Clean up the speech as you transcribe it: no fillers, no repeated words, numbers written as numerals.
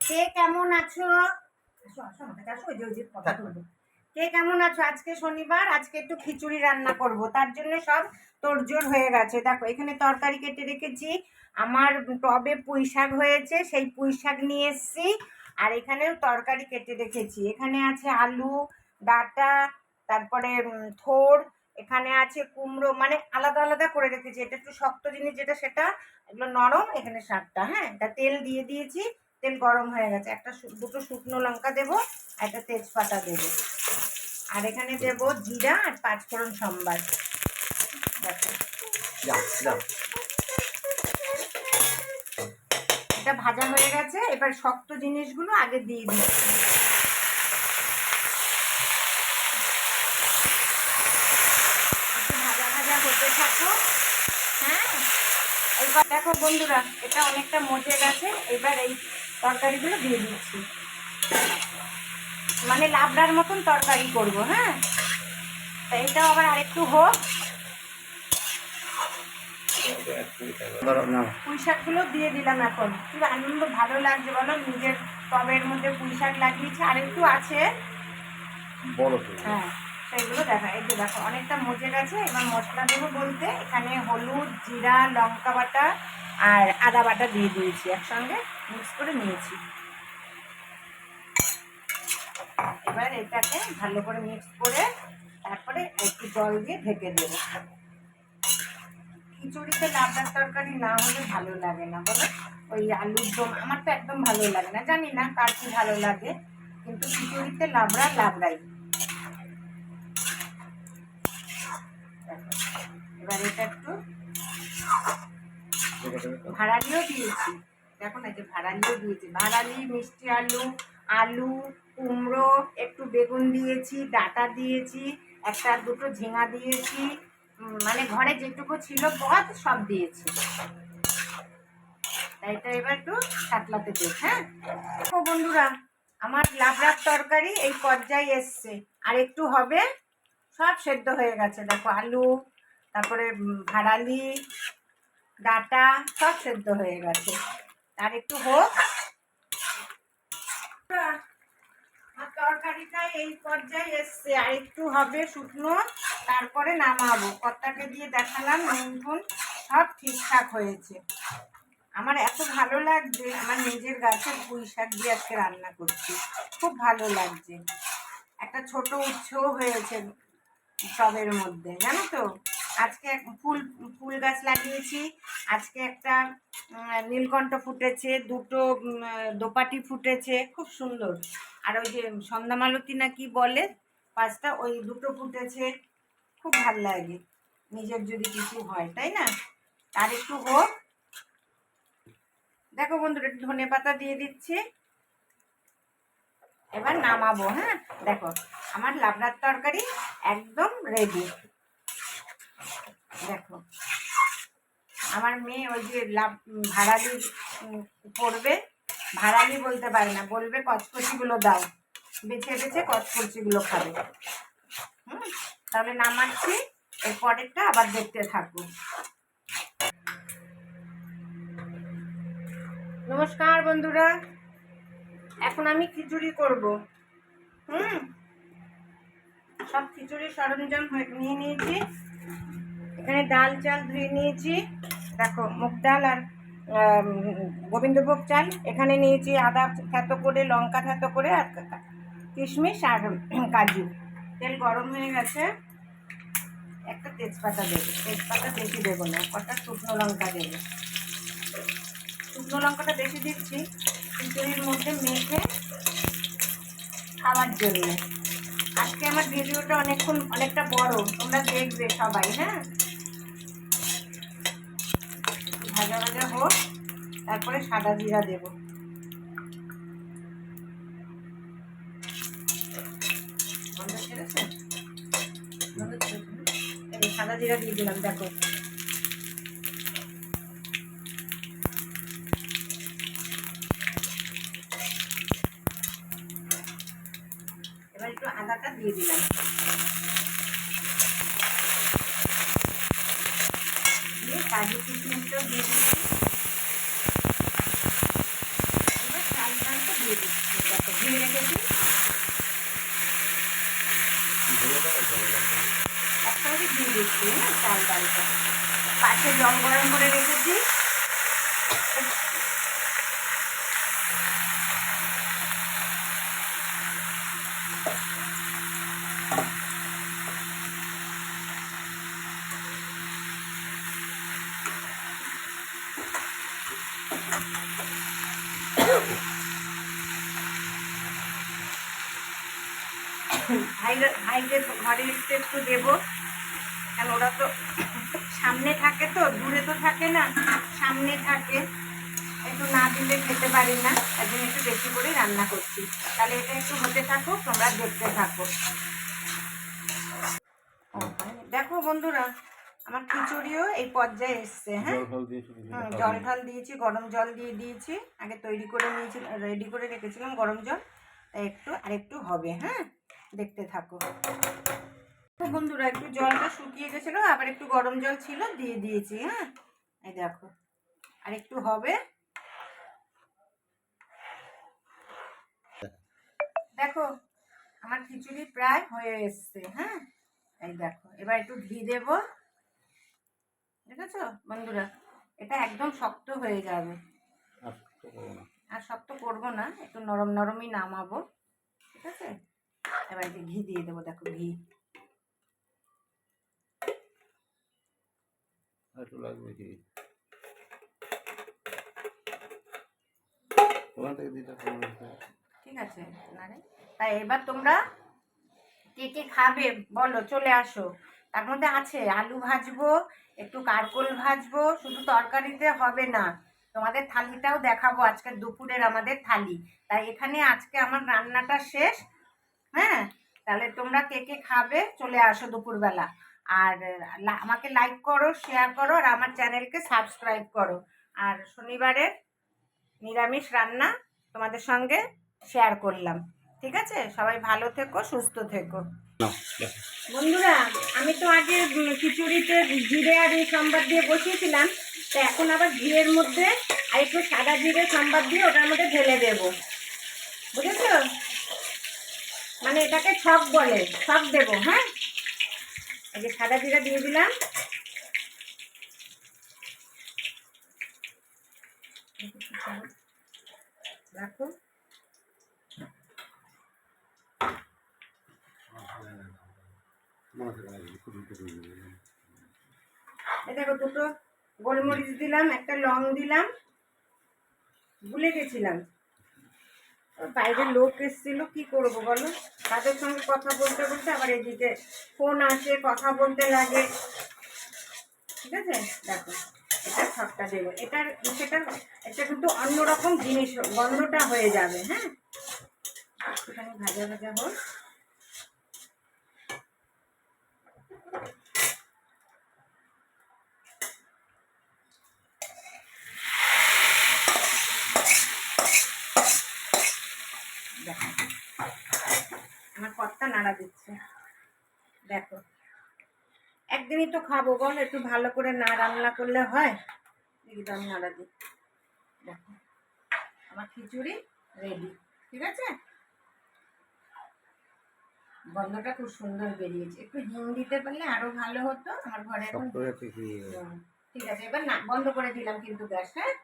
কে কেমন আছো? আসো আসো আমার কাছে আসো, ওই যে কথা বলবো। কে কেমন আছো? আজকে শনিবার, আজকে একটু খিচুড়ি রান্না করব, তার জন্য সব তোড়জোড় হয়ে গেছে। দেখো এখানে তরকারি কেটে রেখেছি, আমার টবে পুঁই শাক হয়েছে, সেই পুঁই শাক নিয়ে এসেছি। আর এখানেও তরকারি কেটে রেখেছি, এখানে আছে আলু, ডাঁটা, তারপরে থোড়, এখানে আছে কুমড়ো, মানে আলাদা আলাদা করে রেখেছি। এটা একটু শক্ত জিনিস যেটা, সেটা এগুলো নরম। এখানে শাকটা, হ্যাঁ, এটা তেল দিয়ে দিয়েছি, তেল গরম হয়ে গেছে। দুটো শুকনো লঙ্কা দেবো, একটা তেজপাতা দেবো, আর এখানে দেবো জিরা আর পাঁচফোড়ন সম্বার। দেখো এটা ভাজা হয়ে গেছে, এবার শক্ত জিনিসগুলো আগে দিয়ে দিচ্ছি। একটু ভাজা ভাজা হতে থাকো। হ্যাঁ, এইবার দেখো বন্ধুরা, এটা অনেকটা মজে গেছে। এবার এই তরকারিগুলো দিয়ে দিচ্ছি, মানে লাবড়ার মতন তরকারি করব। হ্যাঁ, তা এটাও আবার আরেকটু হোক। পুঁই শাকগুলো দিয়ে দিলাম। এখন খুব আনন্দ, ভালো লাগছে বলো, নিজের টবের মধ্যে পুঁই শাক লাগিয়েছে, আর একটু আছে। হ্যাঁ, সেইগুলো দেখা, এই যে দেখো অনেকটা মজে গেছে। এবার মশলা দেবো বলতে এখানে হলুদ, জিরা, লঙ্কা বাটা আর আদা বাটা দিয়ে দিয়েছি, একসঙ্গে মিক্স করে নিয়েছি। এবার এটাকে ভালো করে মিক্স করে তারপরে একটু জল দিয়ে ঢেকে দেবো। খিচুড়িতে লাবড়ার তরকারি না হলে ভালো লাগে না বলো। ওই আলুর দম আমার তো একদম ভালো লাগে না, জানি না কার কি ভালো লাগে, কিন্তু খিচুড়িতে লাবড়া লাবড়াই। এবার এটা একটু ভাড়ালিও দিয়েছি, দেখো না, যে ভাড়ালিও দিয়েছি, ভাড়ালি, মিষ্টি আলু, আলু, কুমড়ো, একটু বেগুন দিয়েছি, ডাঁটা দিয়েছি, একটা দুটো ঝিঙা দিয়েছি, মানে ঘরে যেটুকু ছিল পদ সব দিয়েছি। এটা এবার একটু সাতলাতে দিই। হ্যাঁ দেখো বন্ধুরা, আমার লাবড়ার তরকারি এই পর্যায়ে এসছে, আর একটু হবে, সব সেদ্ধ হয়ে গেছে। দেখো আলু, তারপরে ভাড়ালি, ডাঁটা সব সেদ্ধ হয়ে গেছে, আর একটু হোক। আর তরকারিটা এই পর্যায়ে এসছে, আর একটু হবে শুকনো, তারপরে নামাবো। কর্তাকে দিয়ে দেখালাম নুন সব ঠিকঠাক হয়েছে। আমার এত ভালো লাগছে, আমার নিজের গাছের পুঁই শাক দিয়ে আজকে রান্না করছি, খুব ভালো লাগছে। একটা ছোট উৎসও হয়েছে টবের মধ্যে, জানো তো। আজকে ফুল গাছ লাগিয়েছি, আজকে একটা নীলকণ্ঠ ফুটেছে, দুটো দোপাটি ফুটেছে, খুব সুন্দর। আর ওই যে সন্ধ্যামালতী না কি বলে, পাঁচটা, ওই দুটো ফুটেছে। খুব ভাল লাগে নিজের যদি কিছু হয়, তাই না। আর একটু হোক। দেখো বন্ধুরা, একটু ধনে পাতা দিয়ে দিচ্ছি, এবার নামাবো। হ্যাঁ দেখো, আমার লাবড়ার তরকারি একদম রেডি। দেখো আমার মেয়ে ওই যে ভাড়ালি করবে, ভাড়ালি বলতে পারে না, বলবে কচকচিগুলো দাও, বেছে বেছে কচকচিগুলো খাবে। তাহলে নামাচ্ছি, এর পরেরটা আবার দেখতে থাকবো। নমস্কার বন্ধুরা, এখন আমি খিচুড়ি করব। সব খিচুড়ির সরঞ্জাম নিয়ে নিয়েছি। এখানে ডাল চাল ধুয়ে নিয়েছি, দেখো মুগ ডাল আর গোবিন্দভোগ চাল। এখানে নিয়েছি আদা থেতো করে, লঙ্কা থেতো করে, আর কিশমিশ আর কাজু। তেল গরম হয়ে গেছে, একটা তেজপাতা দেবো, তেজপাতা বেশি দেবো না, কটা শুকনো লঙ্কা দেবো। শুকনো লঙ্কাটা বেশি দিচ্ছি খিচুড়ির মধ্যে মেখে খাওয়ার জন্য। আজকে আমার ভিডিওটা অনেকটা বড়, তোমরা দেখবে সবাই। হ্যাঁ, ভাজা ভাজা হোক, তারপরে সাদা জিরা দেব। সাদা জিরা দিয়ে দিলাম, দেখো। এবার একটু আদাটা দিয়ে দিলাম, দিয়ে কাজু কিশমিশটাও দিয়ে দিচ্ছি। এবার চালটা দিচ্ছি। হ্যাঁ, চাল ডালটা পাশে জল গরম করে রেখেছি। ভাইদের ঘরে একটু দেবো, কারণ ওরা তো সামনে থাকে, তো দূরে তো থাকে না, সামনে থাকে, একটু না দিলে খেতে পারি না, তার জন্য একটু বেশি করে রান্না করছি। তাহলে এটা একটু হতে থাকো, তোমরা দেখতে থাকো। দেখো বন্ধুরা, আমার খিচুড়িও এই পর্যায়ে এসছে। হ্যাঁ, জল ঢাল দিয়েছি, গরম জল দিয়ে দিয়েছি, আগে তৈরি করে নিয়েছি, রেডি করে রেখেছিলাম গরম জল, একটু আরেকটু হবে। হ্যাঁ, দেখতে থাকো। বন্ধুরা, একটু জলটা শুকিয়ে গেছিলো, আবার একটু গরম জল ছিল, দিয়ে দিয়েছি। হ্যাঁ, এই দেখো, আর একটু হবে। দেখো আমার খিচুড়ি প্রায় হয়ে এসছে। হ্যাঁ, এই দেখো, এবার একটু ঘি দেবো। দেখেছো বন্ধুরা, এটা একদম শক্ত হয়ে যাবে, আর শক্ত করবো না, একটু নরম নরমই নামাবো। ঠিক আছে, এবার ঘি দিয়ে দেবো। দেখো ঘি একটু লাগবে, কি ঠিক আছে না রে? তাই এবার তোমরা কে কে খাবে বলো, চলে আসো। তার মধ্যে আছে আলু ভাজবো, একটু কারকোল ভাজবো, শুধু তরকারিতে হবে না, তোমাদের থালিটাও দেখাবো, আজকে দুপুরের আমাদের থালি। তাই এখানে আজকে আমার রান্নাটা শেষ। হ্যাঁ, তাহলে তোমরা কে কে খাবে চলে আসো দুপুরবেলা। আর আমাকে লাইক করো, শেয়ার করো, আর আমার চ্যানেলকে সাবস্ক্রাইব করো। আর শনিবারের নিরামিষ রান্না তোমাদের সঙ্গে শেয়ার করলাম। ঠিক আছে, সবাই ভালো থেকো, সুস্থ থেকো। বন্ধুরা, আমি তো আগে খিচুড়িতে জিরে আর এই সম্বাদ দিয়ে বসিয়েছিলাম, তো এখন আবার ঘিয়ের মধ্যে আর একটু সাদা জিরে সম্বাদ দিয়ে ওটার মধ্যে ঢেলে দেবো। বুঝেছো? মানে এটাকে ছক বলে, ছক দেবো। হ্যাঁ, এই যে সাদা জিরা দিয়ে দিলাম। রাখো। দেখো, দুটো গোলমরিচ দিলাম, একটা লং দিলাম, ভুলে গেছিলাম, বাইরে লোক এসেছিল, কি করবো বলো, তাদের সঙ্গে কথা বলতে বলতে আবার এদিকে ফোন আসে, কথা বলতে লাগে। ঠিক আছে, দেখো এটা সবটা দেবো, এটার সেটা এটা কিন্তু অন্যরকম জিনিস, গন্ধটা হয়ে যাবে। হ্যাঁ, একটুখানি ভাজা ভাজা হোক। দেখো আমার কর্তা নাড়া দিচ্ছে। দেখো, একদিনই তো খাবো বল, একটু ভালো করে না রান্না করলে হয়? একদম নাড়া দিই। দেখো আমার খিচুড়ি রেডি। ঠিক আছে, গন্ধটা খুব সুন্দর বেরিয়েছে, একটু হিং দিতে পারলে আরো ভালো হতো। আমার ঘরে এখন ঠিক আছে, এবার না বন্ধ করে দিলাম কিন্তু গ্যাস। হ্যাঁ।